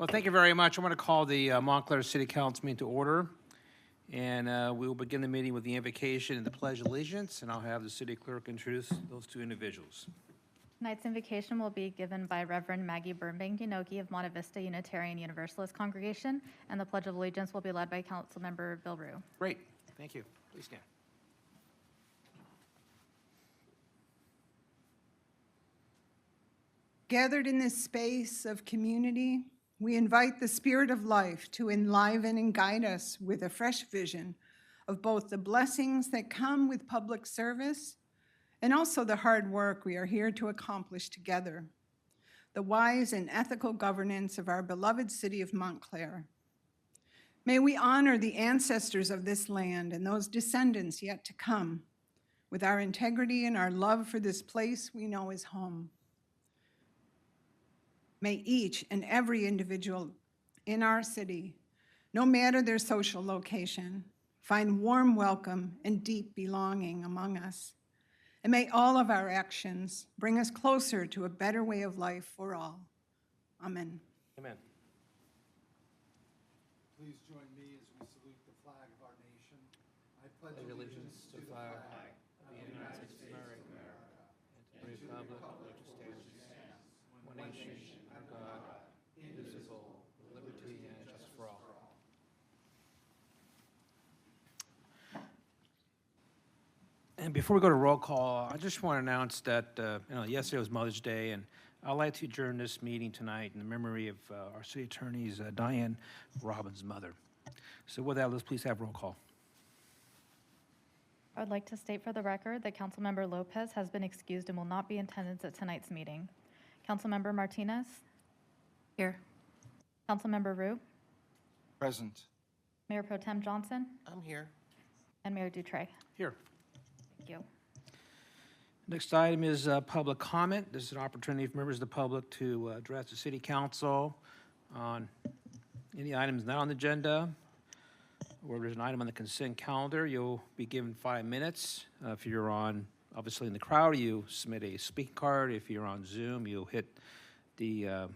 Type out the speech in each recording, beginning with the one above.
Well, thank you very much. I'm going to call the Montclair City Council meeting to order. And we will begin the meeting with the invocation and the Pledge of Allegiance, and I'll have the city clerk introduce those two individuals. Tonight's invocation will be given by Reverend Maggie Burnbank-Inoki of Monte Vista Unitarian Universalist Congregation, and the Pledge of Allegiance will be led by Councilmember Bill Rue. Great. Thank you. Please stand. Gathered in this space of community, we invite the Spirit of life to enliven and guide us with a fresh vision of both the blessings that come with public service and also the hard work we are here to accomplish together, the wise and ethical governance of our beloved city of Montclair. May we honor the ancestors of this land and those descendants yet to come with our integrity and our love for this place we know is home. May each and every individual in our city, no matter their social location, find warm welcome and deep belonging among us. And may all of our actions bring us closer to a better way of life for all. Amen. Amen. Please join me as we salute the flag of our nation. I pledge allegiance to the flag of the United States of America and to the republic which stands one nation under God, indivisible, with liberty and justice for all. And before we go to roll call, I just want to announce that yesterday was Mother's Day, and I'd like to adjourn this meeting tonight in the memory of our city attorney's Diane Robbins' mother. So with that, let's please have roll call. I would like to state for the record that Councilmember Lopez has been excused and will not be in attendance at tonight's meeting. Councilmember Martinez? Here. Councilmember Rue? Present. Mayor Pro Tem Johnson? I'm here. And Mayor Dutray. Here. Thank you. Next item is public comment. This is an opportunity for members of the public to address the city council on any items not on the agenda, or there's an item on the consent calendar. You'll be given 5 minutes. If you're obviously in the crowd, you submit a speaking card. If you're on Zoom, you'll hit the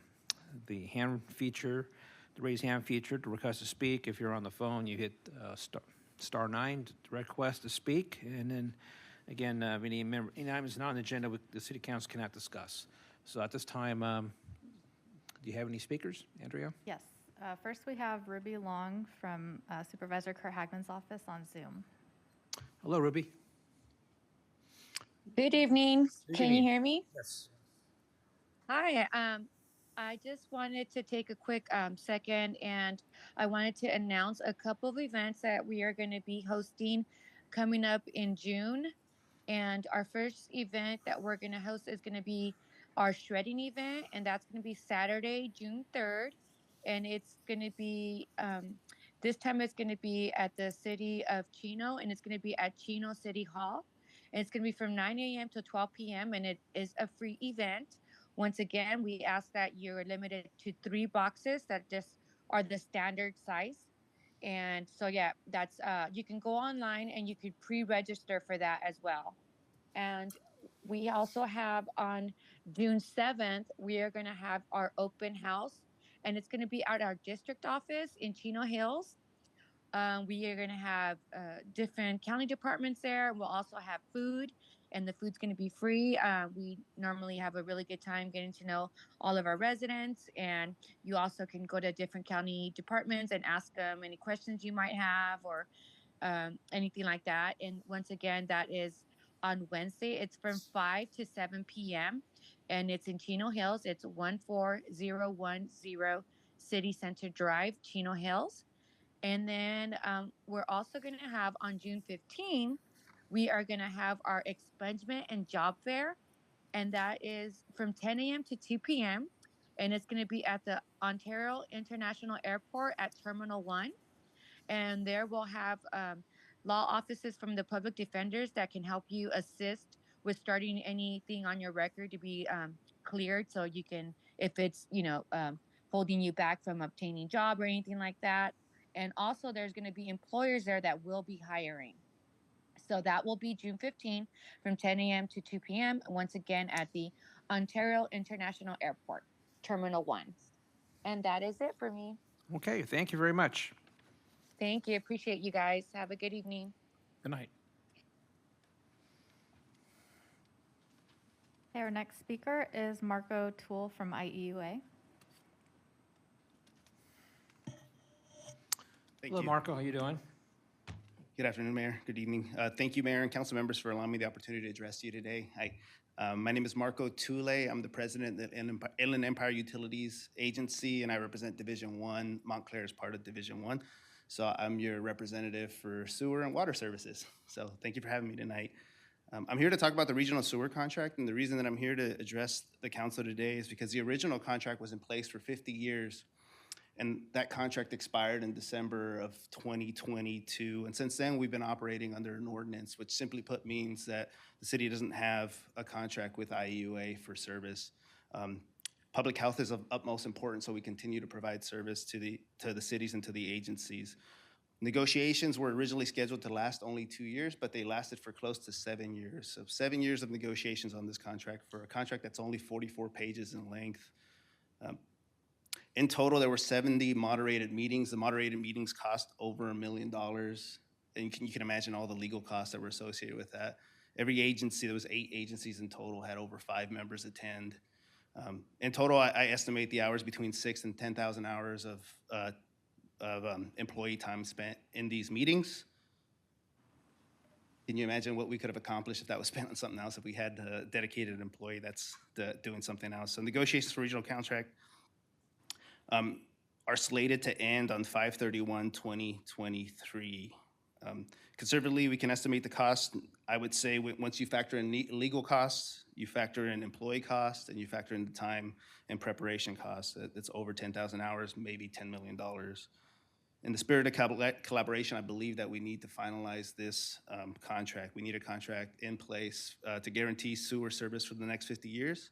hand feature, the raise hand feature to request to speak. If you're on the phone, you hit star 9 to request to speak. And then again, any items not on the agenda the city council cannot discuss. So at this time, do you have any speakers, Andrea? Yes. First, we have Ruby Long from Supervisor Kurt Hagman's office on Zoom. Hello, Ruby. Good evening. Good Can evening. you hear me? Yes. Hi. I just wanted to take a quick second, and I wanted to announce a couple of events that we are going to be hosting coming up in June. And our first event that we're going to host is going to be our shredding event, and that's going to be Saturday, June 3rd. And it's going to be, this time it's going to be at the city of Chino, and it's going to be at Chino City Hall. And it's going to be from 9 a.m. to 12 p.m., and it is a free event. Once again, we ask that you're limited to 3 boxes that just are the standard size. And so, yeah, that's you can go online and you could pre-register for that as well. And we also have on June 7th, we are going to have our open house, and it's going to be at our district office in Chino Hills. We are going to have different county departments there. We'll also have food, and the food's going to be free. We normally have a really good time getting to know all of our residents, and you also can go to different county departments and ask them any questions you might have or anything like that. And once again, that is on Wednesday. It's from 5 to 7 p.m., and it's in Chino Hills. It's 14010 City Center Drive, Chino Hills. And then we're also going to have on June 15, we are going to have our expungement and job fair. And that is from 10 a.m. to 2 p.m. And it's going to be at the Ontario International Airport at Terminal 1. And there we'll have law offices from the public defenders that can help you assist with starting anything on your record to be cleared. So you can, if it's, holding you back from obtaining job or anything like that. And also there's going to be employers there that will be hiring. So that will be June 15 from 10 a.m. to 2 p.m. Once again at the Ontario International Airport, Terminal 1. And that is it for me. Okay, thank you very much. Thank you. Appreciate you guys. Have a good evening. Good night. Okay, our next speaker is Marco Toole from IEUA. Thank Hello, you. Marco, how you doing? Good afternoon, Mayor. Good evening. Thank you, Mayor and council members, for allowing me the opportunity to address you today. My name is Marco Toole. I'm the president of the Inland Empire Utilities Agency, and I represent Division 1. Montclair is part of Division 1. So I'm your representative for sewer and water services. So thank you for having me tonight. I'm here to talk about the regional sewer contract, and the reason that I'm here to address the council today is because the original contract was in place for 50 years. And that contract expired in December of 2022. And since then, we've been operating under an ordinance, which simply put means that the city doesn't have a contract with IEUA for service. Public health is of utmost importance, so we continue to provide service to the cities and to the agencies. Negotiations were originally scheduled to last only 2 years, but they lasted for close to 7 years. So 7 years of negotiations on this contract for a contract that's only 44 pages in length. In total, there were 70 moderated meetings. The moderated meetings cost over $1 million. And you can imagine all the legal costs that were associated with that. Every agency, there was 8 agencies in total, had over 5 members attend. In total, I estimate the hours between 6,000 and 10,000 hours of employee time spent in these meetings. Can you imagine what we could have accomplished if that was spent on something else, if we had a dedicated employee that's doing something else? So negotiations for regional contract are slated to end on 5/31/2023. Conservatively, we can estimate the cost. I would say once you factor in legal costs, you factor in employee costs, and you factor in the time and preparation costs, it's over 10,000 hours, maybe $10 million. In the spirit of collaboration, I believe that we need to finalize this contract. We need a contract in place to guarantee sewer service for the next 50 years.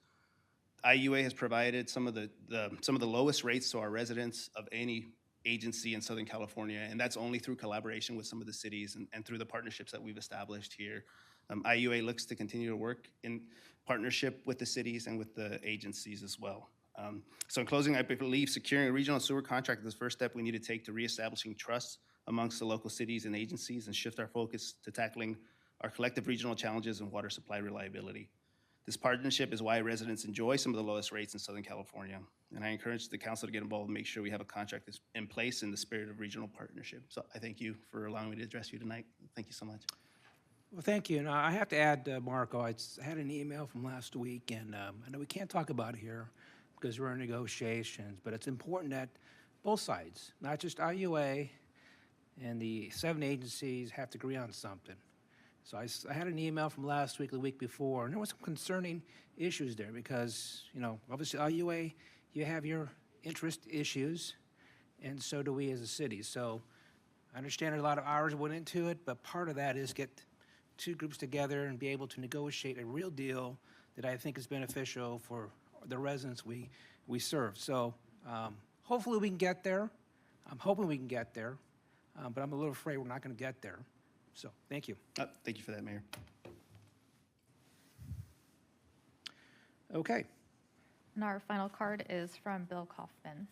IUA has provided some of the lowest rates to our residents of any agency in Southern California, and that's only through collaboration with some of the cities and through the partnerships that we've established here. IUA looks to continue to work in partnership with the cities and with the agencies as well. So in closing, I believe securing a regional sewer contract is the first step we need to take to reestablishing trust amongst the local cities and agencies and shift our focus to tackling our collective regional challenges in water supply reliability. This partnership is why residents enjoy some of the lowest rates in Southern California. And I encourage the council to get involved and make sure we have a contract that's in place in the spirit of regional partnership. So I thank you for allowing me to address you tonight. Thank you so much. Well, thank you. And I have to add, Marco, I had an email from last week, and I know we can't talk about it here because we're in negotiations, but it's important that both sides, not just IUA and the 7 agencies, have to agree on something. So I had an email from last week, the week before, and there were some concerning issues there because, obviously IUA, you have your interest issues, and so do we as a city. So I understand a lot of hours went into it, but part of that is get 2 groups together and be able to negotiate a real deal that I think is beneficial for the residents we serve. So hopefully we can get there. I'm hoping we can get there, but I'm a little afraid we're not going to get there. So, thank you. Thank you for that, Mayor. Okay. And our final card is from Bill Kaufman.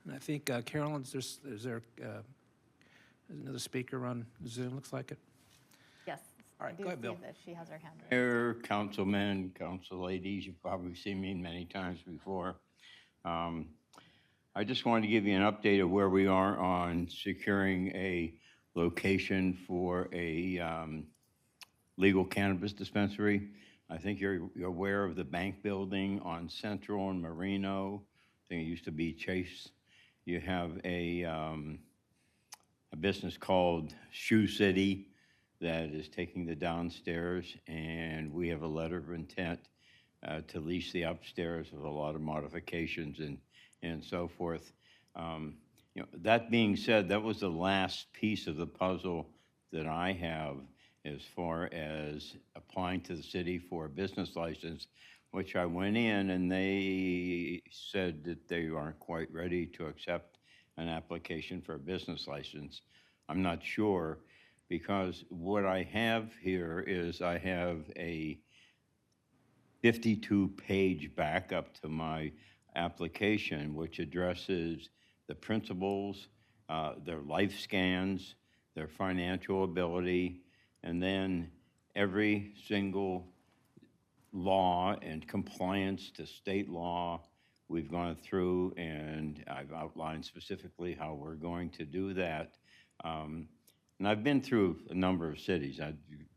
And I think, Carolyn, is there another speaker on Zoom, looks like it? Yes. All right, I do go ahead, see Bill. that she has her hand raised. Mayor, councilmen, council ladies, you've probably seen me many times before. I just wanted to give you an update of where we are on securing a location for a legal cannabis dispensary. I think you're aware of the bank building on Central and Marino. I think it used to be Chase. You have a business called Shoe City that is taking the downstairs, and we have a letter of intent to lease the upstairs with a lot of modifications and so forth. That being said, that was the last piece of the puzzle that I have as far as applying to the city for a business license, which I went in and they said that they aren't quite ready to accept an application for a business license. I'm not sure, because what I have here is I have a 52-page backup to my application, which addresses the principals, their life scans, their financial ability, and then every single law and compliance to state law we've gone through, and I've outlined specifically how we're going to do that. And I've been through a number of cities,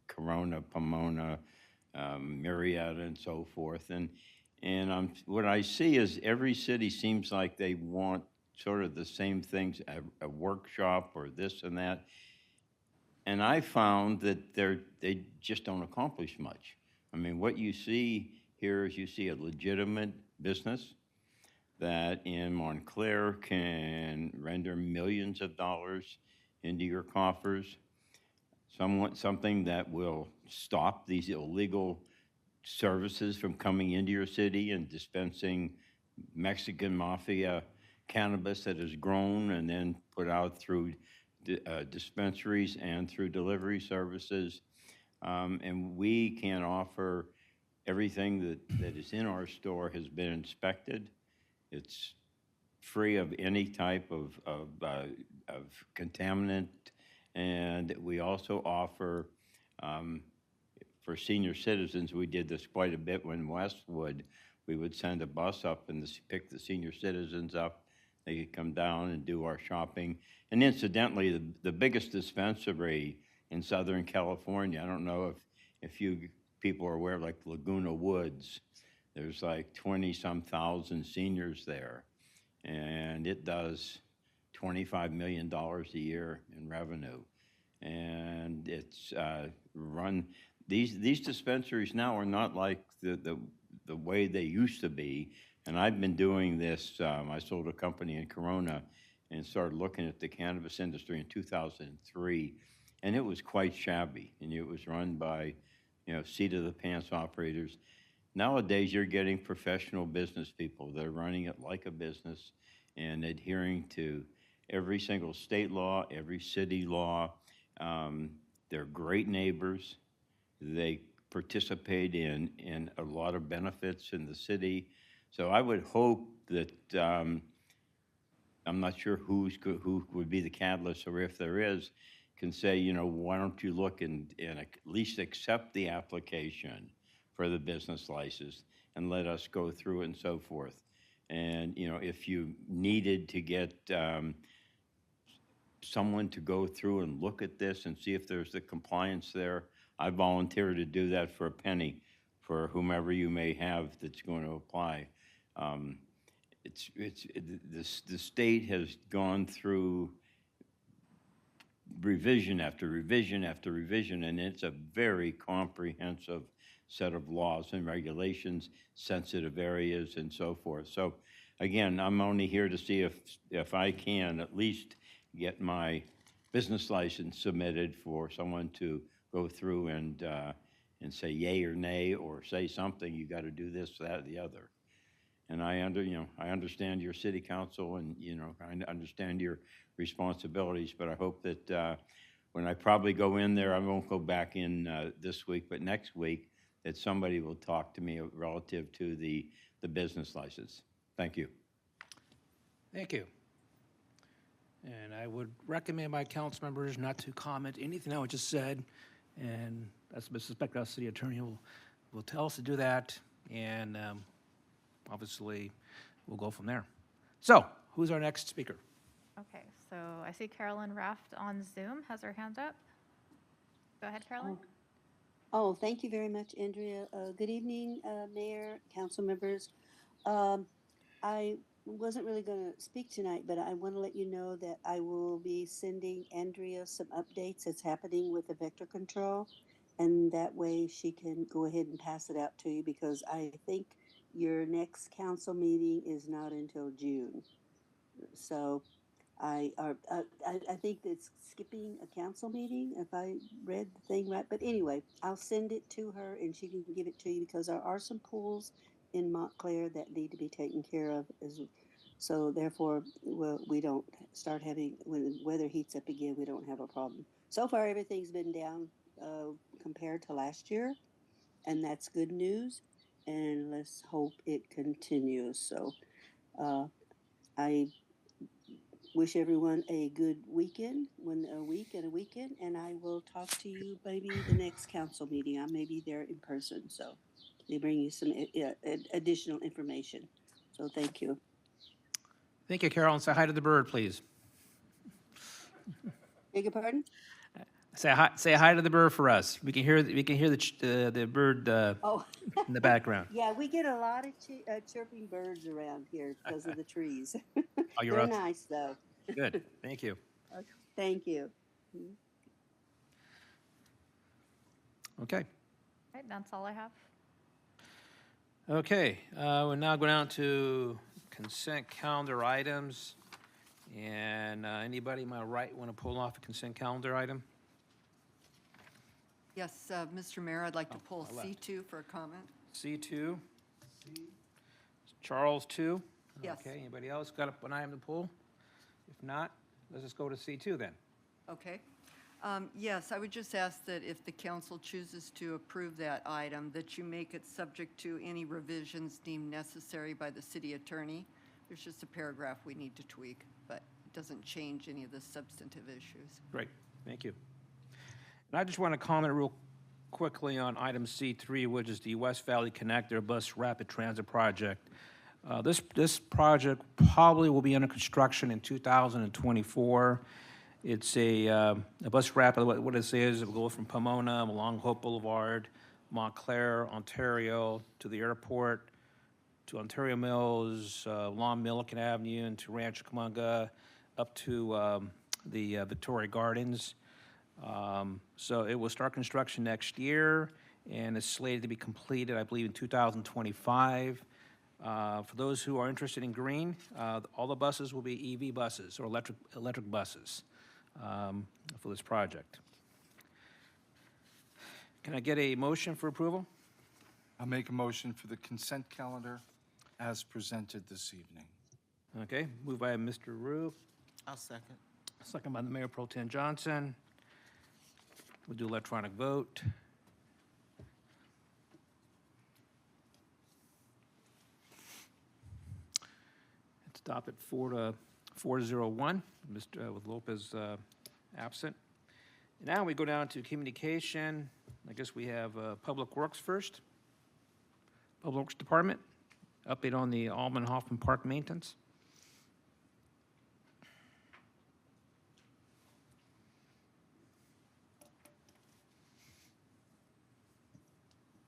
Corona, Pomona, Marietta, and so forth. And what I see is every city seems like they want sort of the same things, a workshop or this and that. And I found that they just don't accomplish much. I mean, what you see here is you see a legitimate business that in Montclair can render millions of dollars into your coffers. Something that will stop these illegal services from coming into your city and dispensing Mexican mafia cannabis that is grown and then put out through dispensaries and through delivery services. And we can offer everything that is in our store has been inspected. It's free of any type of contaminant. And we also offer, for senior citizens, we did this quite a bit when Westwood, we would send a bus up and pick the senior citizens up. They could come down and do our shopping. And incidentally, the biggest dispensary in Southern California, I don't know if you people are aware, like Laguna Woods, there's like 20-some thousand seniors there. And it does $25 million a year in revenue. And it's run, these dispensaries now are not like the way they used to be. And I've been doing this, I sold a company in Corona and started looking at the cannabis industry in 2003. And it was quite shabby. And it was run by, seat of the pants operators. Nowadays, you're getting professional business people that are running it like a business and adhering to every single state law, every city law. They're great neighbors. They participate in a lot of benefits in the city. So I would hope that, I'm not sure who would be the catalyst, or if there is, can say, why don't you look and at least accept the application for the business license and let us go through it and so forth. And, if you needed to get someone to go through and look at this and see if there's the compliance there, I volunteer to do that for a penny for whomever you may have that's going to apply. The state has gone through revision after revision after revision, and it's a very comprehensive set of laws and regulations, sensitive areas, and so forth. So again, I'm only here to see if I can at least get my business license submitted for someone to go through and say yay or nay, or say something, you got to do this, that, or the other. And I understand your city council, and I understand your responsibilities, but I hope that when I probably go in there, I won't go back in this week, but next week, that somebody will talk to me relative to the business license. Thank you. Thank you. And I would recommend my council members not to comment anything I just said, and I suspect our city attorney will tell us to do that, and obviously, we'll go from there. So, who's our next speaker? Okay, so I see Carolyn Raft on Zoom has her hand up. Go ahead, Carolyn. Oh, thank you very much, Andrea. Good evening, Mayor, council members. I wasn't really going to speak tonight, but I want to let you know that I will be sending Andrea some updates that's happening with the vector control, and that way she can go ahead and pass it out to you, because I think your next council meeting is not until June. So I think it's skipping a council meeting, if I read the thing right. But anyway, I'll send it to her and she can give it to you, because there are some pools in Montclair that need to be taken care of. So therefore, we don't start having, when the weather heats up again, we don't have a problem. So far, everything's been down compared to last year, and that's good news. and let's hope it continues. So I wish everyone a good weekend, a week and a weekend, and I will talk to you maybe the next council meeting. I may be there in person, so they bring you some additional information. So thank you. Thank you, Carol, and say hi to the bird, please. Beg your pardon? Say hi to the bird for us. We can hear the bird Oh, in the background. yeah, we get a lot of chirping birds around here because of the trees. Oh, you're They're out. nice, though. Good. Thank you. Thank you. Okay. Right, that's all I have. Okay. We're now going down to consent calendar items. And anybody on my right want to pull off a consent calendar item? Yes, Mr. Mayor, I'd like to pull I left. C2 for a comment. C2. Charles 2. Yes. Okay. Anybody else got an item to pull? If not, let's just go to C2 then. Okay. Yes, I would just ask that if the council chooses to approve that item, that you make it subject to any revisions deemed necessary by the city attorney. There's just a paragraph we need to tweak, but it doesn't change any of the substantive issues. Great. Thank you. And I just want to comment real quickly on item C3, which is the West Valley Connector Bus Rapid Transit Project. This project probably will be under construction in 2024. It's a bus rapid. What it is, it will go from Pomona along Hope Boulevard, Montclair, Ontario, to the airport, to Ontario Mills, along Milliken Avenue, and to Rancho Cucamonga, up to the Victoria Gardens. So it will start construction next year, and it's slated to be completed, I believe, in 2025. For those who are interested in green, all the buses will be EV buses or electric buses for this project. Can I get a motion for approval? I'll make a motion for the consent calendar as presented this evening. Okay, moved by Mr. Rue, I'll second. second by the Mayor Pro Tem Johnson. We'll do electronic vote. It's adopted 4-0-1, with Lopez absent. Now we go down to communication. I guess we have Public Works first. Public Works Department, update on the Alman Hoffman Park maintenance.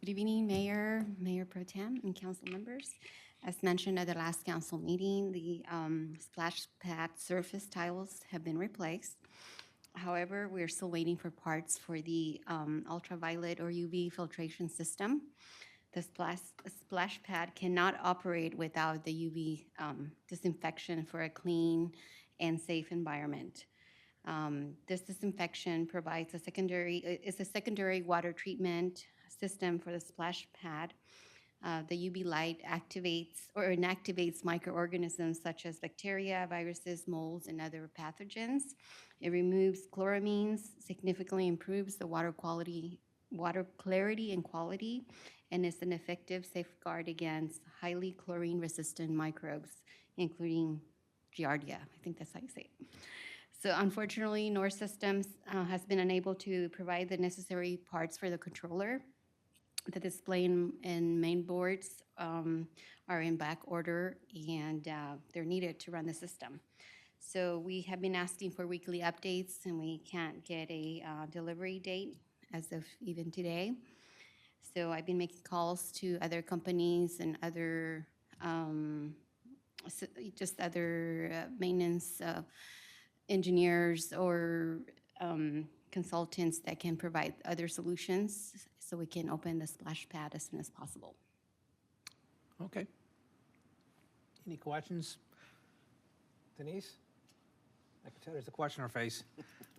Good evening, Mayor, Mayor Pro Tem, and council members. As mentioned at the last council meeting, the splash pad surface tiles have been replaced. However, we're still waiting for parts for the ultraviolet or UV filtration system. The splash pad cannot operate without the UV disinfection for a clean and safe environment. This disinfection provides a secondary water treatment system for the splash pad. The UV light inactivates microorganisms such as bacteria, viruses, molds, and other pathogens. It removes chloramines, significantly improves the water clarity and quality, and is an effective safeguard against highly chlorine-resistant microbes, including Giardia. I think that's how you say it. So unfortunately, North Systems has been unable to provide the necessary parts for the controller. The display and main boards are in back order, and they're needed to run the system. So we have been asking for weekly updates, and we can't get a delivery date as of even today. So I've been making calls to other companies and other maintenance engineers or consultants that can provide other solutions so we can open the splash pad as soon as possible. Okay. Any questions? Denise? I can tell there's a question on her face,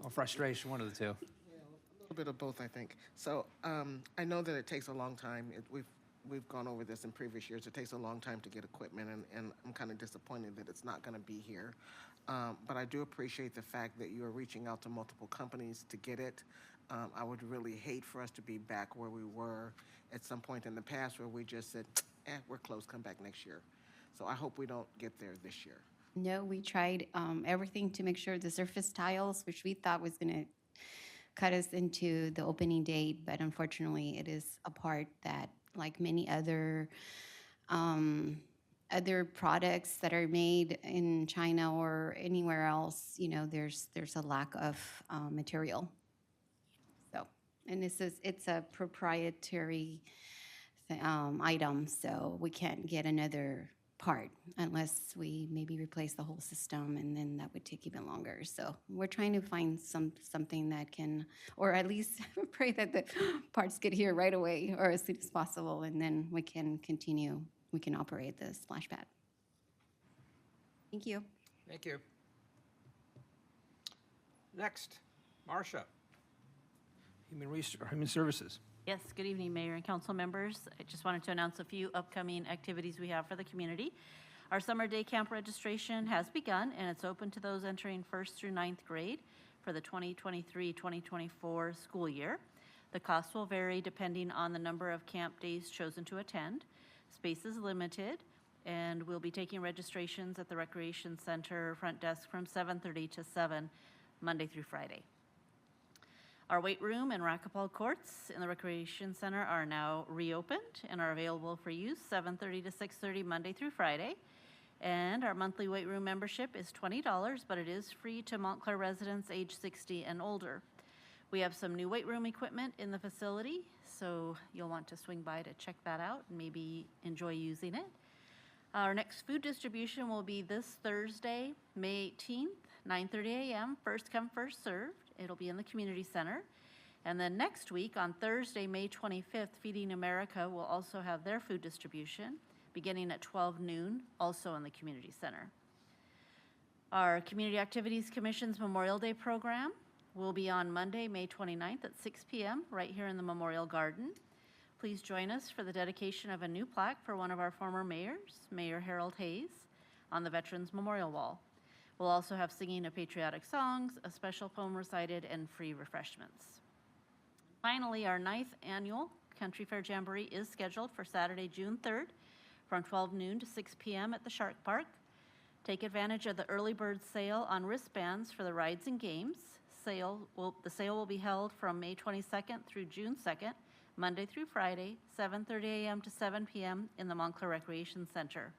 or frustration, one of the two. Yeah, a little bit of both, I think. So I know that it takes a long time. We've gone over this in previous years. It takes a long time to get equipment, and I'm kind of disappointed that it's not going to be here. But I do appreciate the fact that you are reaching out to multiple companies to get it. I would really hate for us to be back where we were at some point in the past where we just said, we're closed, come back next year. So I hope we don't get there this year. No, we tried everything to make sure the surface tiles, which we thought was going to cut us into the opening date, but unfortunately, it is a part that, like many other products that are made in China or anywhere else, there's a lack of material. So, and it's a proprietary item, so we can't get another part unless we maybe replace the whole system, and then that would take even longer. So we're trying to find something that can, or at least pray that the parts get here right away or as soon as possible, and then we can operate the splash pad. Thank you. Thank you. Next, Marcia, Human Services. Yes, good evening, Mayor and council members. I just wanted to announce a few upcoming activities we have for the community. Our summer day camp registration has begun, and it's open to those entering 1st through 9th grade for the 2023-2024 school year. The cost will vary depending on the number of camp days chosen to attend. Space is limited, and we'll be taking registrations at the Recreation Center front desk from 7:30 to 7, Monday through Friday. Our weight room and racquetball courts in the Recreation Center are now reopened and are available for use 7:30 to 6:30 Monday through Friday. And our monthly weight room membership is $20, but it is free to Montclair residents age 60 and older. We have some new weight room equipment in the facility, so you'll want to swing by to check that out and maybe enjoy using it. Our next food distribution will be this Thursday, May 18th, 9:30 a.m., first come, first served. It'll be in the community center. And then next week, on Thursday, May 25th, Feeding America will also have their food distribution, beginning at 12 noon, also in the community center. Our Community Activities Commission's Memorial Day program will be on Monday, May 29th at 6 p.m. right here in the Memorial Garden. Please join us for the dedication of a new plaque for one of our former mayors, Mayor Harold Hayes, on the Veterans Memorial Wall. We'll also have singing of patriotic songs, a special poem recited, and free refreshments. Finally, our 9th annual Country Fair Jamboree is scheduled for Saturday, June 3rd from 12 noon to 6 p.m. at the Shark Park. Take advantage of the early bird sale on wristbands for the rides and games. The sale will be held from May 22nd through June 2nd, Monday through Friday, 7:30 a.m. to 7 p.m. in the Montclair Recreation Center.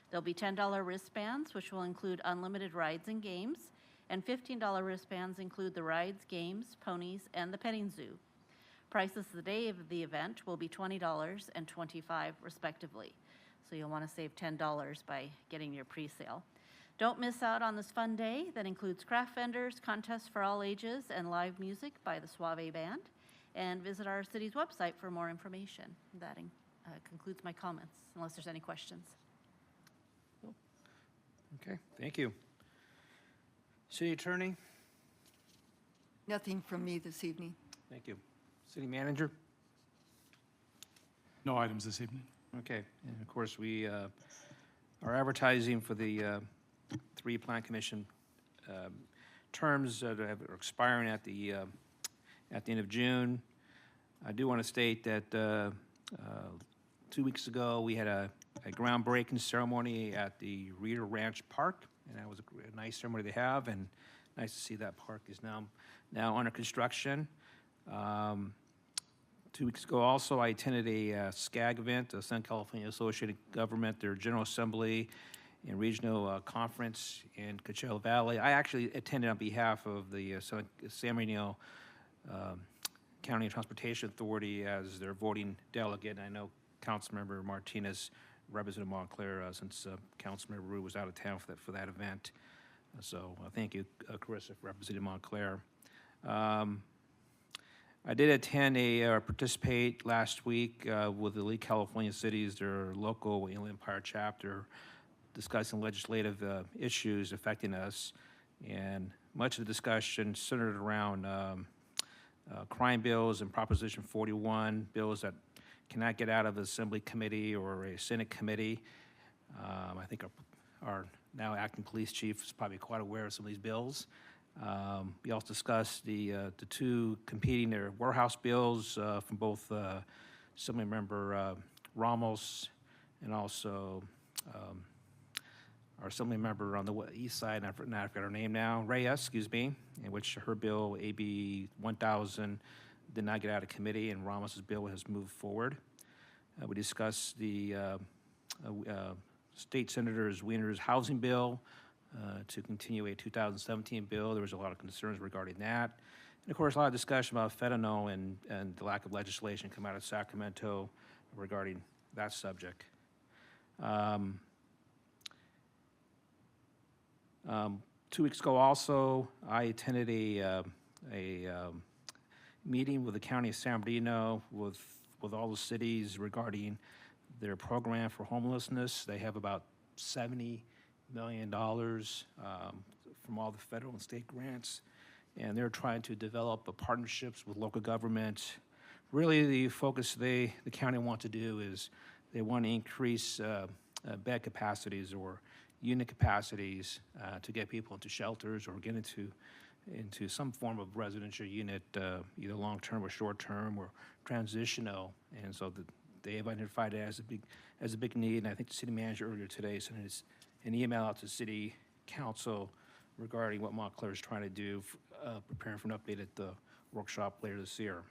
There'll be $10 wristbands, which will include unlimited rides and games, and $15 wristbands include the rides, games, ponies, and the petting zoo. Prices the day of the event will be $20 and $25 respectively. So you'll want to save $10 by getting your pre-sale. Don't miss out on this fun day that includes craft vendors, contests for all ages, and live music by the Suave Band. And visit our city's website for more information. That concludes my comments, unless there's any questions. Okay, thank you. City Attorney? Nothing from me this evening. Thank you. City Manager? No items this evening. Okay, and of course, we are advertising for the 3 Plan Commission terms that are expiring at the end of June. I do want to state that 2 weeks ago, we had a groundbreaking ceremony at the Reeder Ranch Park, and that was a nice ceremony to have, and nice to see that park is now under construction. 2 weeks ago also, I attended a SCAG event, the Southern California Associated Government, their General Assembly and Regional Conference in Coachella Valley. I actually attended on behalf of the San Bernardino County Transportation Authority as their voting delegate. I know Councilmember Martinez represented Montclair since Councilmember Rue was out of town for that event. So thank you, Carissa, for representing Montclair. I did attend participate last week with the League California Cities, their local Inland Empire chapter, discussing legislative issues affecting us. And much of the discussion centered around crime bills and Proposition 41, bills that cannot get out of the Assembly Committee or a Senate Committee. I think our now acting police chief is probably quite aware of some of these bills. We also discussed the two competing warehouse bills from both Assemblymember Ramos and also our Assemblymember on the east side, and I forgot her name now, Reyes, excuse me, in which her bill, AB 1000, did not get out of committee, and Ramos's bill has moved forward. We discussed the State Senator's Wiener's housing bill to continue a 2017 bill. There was a lot of concerns regarding that. And of course, a lot of discussion about fentanyl and the lack of legislation come out of Sacramento regarding that subject. 2 weeks ago also, I attended a meeting with the County of San Bernardino with all the cities regarding their program for homelessness. They have about $70 million from all the federal and state grants, and they're trying to develop partnerships with local governments. Really, the focus the county wants to do is they want to increase bed capacities or unit capacities to get people into shelters or get into some form of residential unit, either long-term or short-term or transitional. And so they have identified it as a big need. And I think the city manager earlier today sent an email out to city council regarding what Montclair is trying to do, preparing for an update at the workshop later this year.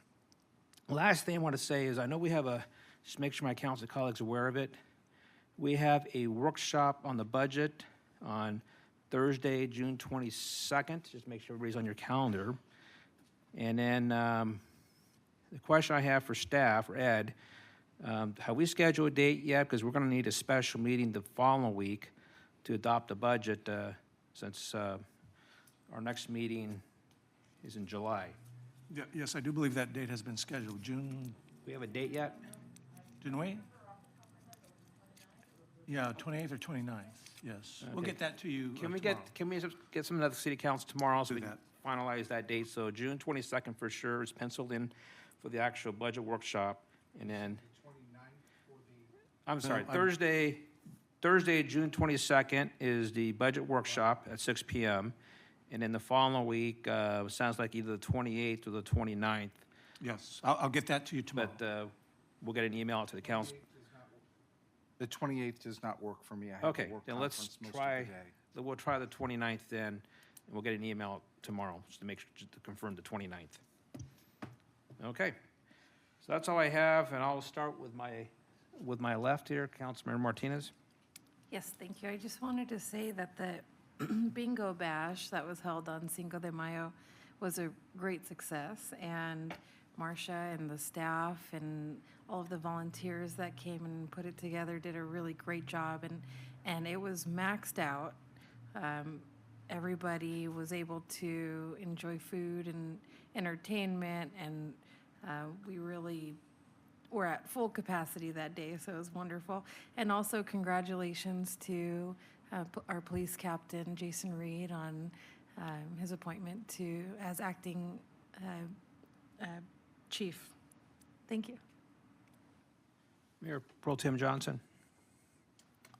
Last thing I want to say is I know we have just make sure my council colleagues are aware of it. We have a workshop on the budget on Thursday, June 22nd. Just make sure everybody's on your calendar. And then the question I have for staff, or Ed, have we scheduled a date yet? Because we're going to need a special meeting the following week to adopt the budget since our next meeting is in July. Yes, I do believe that date has been scheduled, June. We have a date yet? Didn't we? Yeah, 28th or 29th, yes. We'll Okay. get that to you Can we tomorrow. get some of the city council tomorrow so Do we can that. finalize that date? So June 22nd for sure is penciled in for the actual budget workshop. And then, I'm sorry, I'm- Thursday, June 22nd is the budget workshop at 6 PM. And then the following week, sounds like either the 28th or the 29th. Yes, I'll get that to you tomorrow. But we'll get an email out to the council. The 28th does not work for me. I have a Okay, work then let's conference most of try, the day. we'll try the 29th then, and we'll get an email tomorrow, just to make sure, just to confirm the 29th. Okay, so that's all I have, and I'll start with my left here, Councilmember Martinez. Yes, thank you. I just wanted to say that the bingo bash that was held on Cinco de Mayo was a great success, and Marcia and the staff and all of the volunteers that came and put it together did a really great job, and it was maxed out. Everybody was able to enjoy food and entertainment, and we really were at full capacity that day, so it was wonderful. And also congratulations to our police captain, Jason Reed, on his appointment as acting chief. Thank you. Mayor Pro Tem Johnson.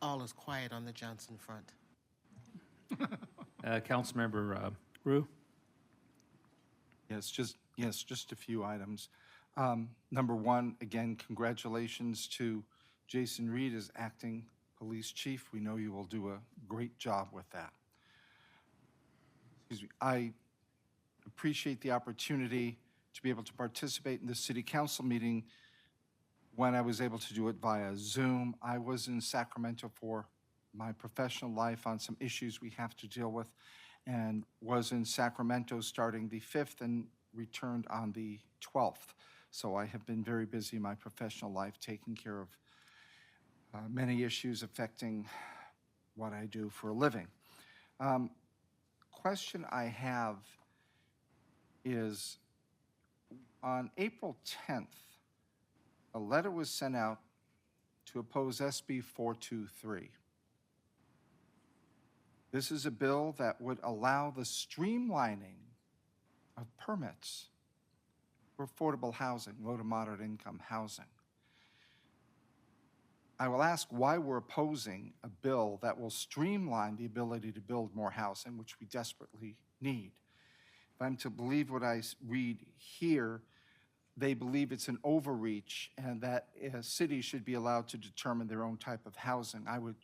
All is quiet on the Johnson front. Councilmember Rue. Yes, just a few items. Number one, again, congratulations to Jason Reed as acting police chief. We know you will do a great job with that. Excuse me. I appreciate the opportunity to be able to participate in the city council meeting when I was able to do it via Zoom. I was in Sacramento for my professional life on some issues we have to deal with, and was in Sacramento starting the 5th and returned on the 12th. So I have been very busy in my professional life taking care of many issues affecting what I do for a living. Question I have is, on April 10th, a letter was sent out to oppose SB 423. This is a bill that would allow the streamlining of permits for affordable housing, low to moderate income housing. I will ask why we're opposing a bill that will streamline the ability to build more housing, which we desperately need. if I'm to believe what I read here, they believe it's an overreach and that cities should be allowed to determine their own type of housing. I would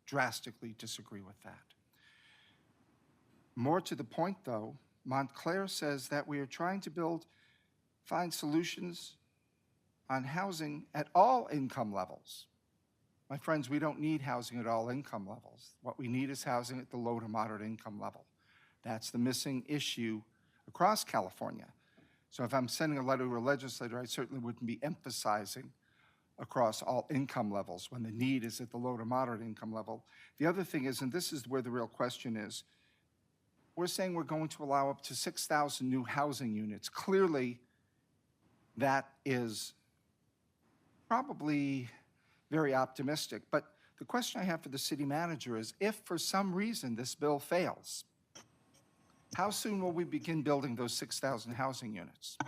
drastically disagree with that. More to the point, though, Montclair says that we are trying to find solutions on housing at all income levels. My friends, we don't need housing at all income levels. What we need is housing at the low to moderate income level. That's the missing issue across California. So if I'm sending a letter to a legislator, I certainly wouldn't be emphasizing across all income levels when the need is at the low to moderate income level. The other thing is, and this is where the real question is, we're saying we're going to allow up to 6,000 new housing units. Clearly, that is probably very optimistic. But the question I have for the city manager is, if for some reason this bill fails, how soon will we begin building those 6,000 housing units?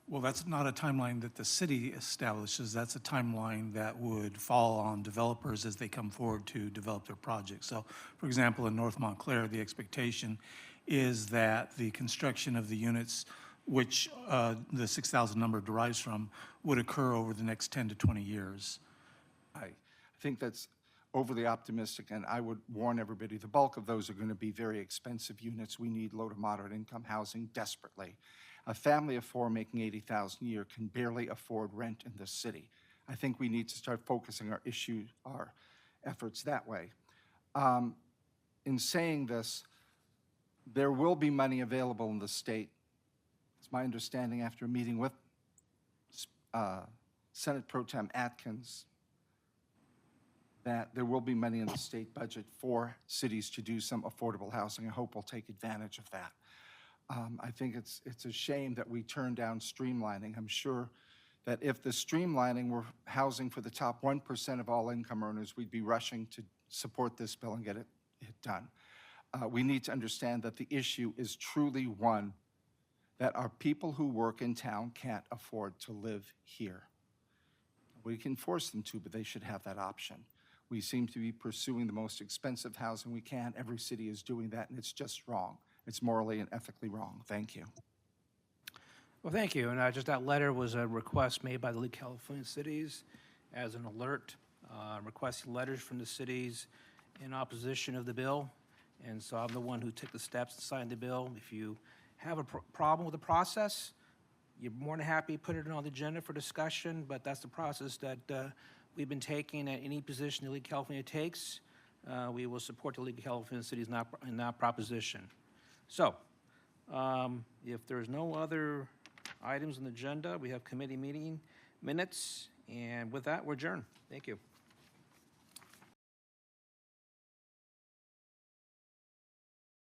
Well, that's not a timeline that the city establishes. That's a timeline that would fall on developers as they come forward to develop their projects. So, for example, in North Montclair, the expectation is that the construction of the units, which the 6,000 number derives from, would occur over the next 10 to 20 years. I think that's overly optimistic, and I would warn everybody, the bulk of those are going to be very expensive units. We need low to moderate income housing desperately. A family of four making $80,000 a year can barely afford rent in this city. I think we need to start focusing our efforts that way. In saying this, there will be money available in the state. It's my understanding after a meeting with Senate Pro Tem Atkins that there will be money in the state budget for cities to do some affordable housing. I hope we'll take advantage of that. I think it's a shame that we turned down streamlining. I'm sure that if the streamlining were housing for the top 1% of all income earners, we'd be rushing to support this bill and get it done. We need to understand that the issue is truly one that our people who work in town can't afford to live here. We can force them to, but they should have that option. We seem to be pursuing the most expensive housing we can. Every city is doing that, and it's just wrong. It's morally and ethically wrong. Thank you. Well, thank you. And just that letter was a request made by the League of California Cities as an alert, requesting letters from the cities in opposition of the bill. And so I'm the one who took the steps to sign the bill. If you have a problem with the process, you're more than happy to put it on the agenda for discussion, but that's the process that we've been taking at any position the League of California takes. We will support the League of California Cities in that proposition. So, if there's no other items on the agenda, we have committee meeting minutes, and with that, we're adjourned. Thank you.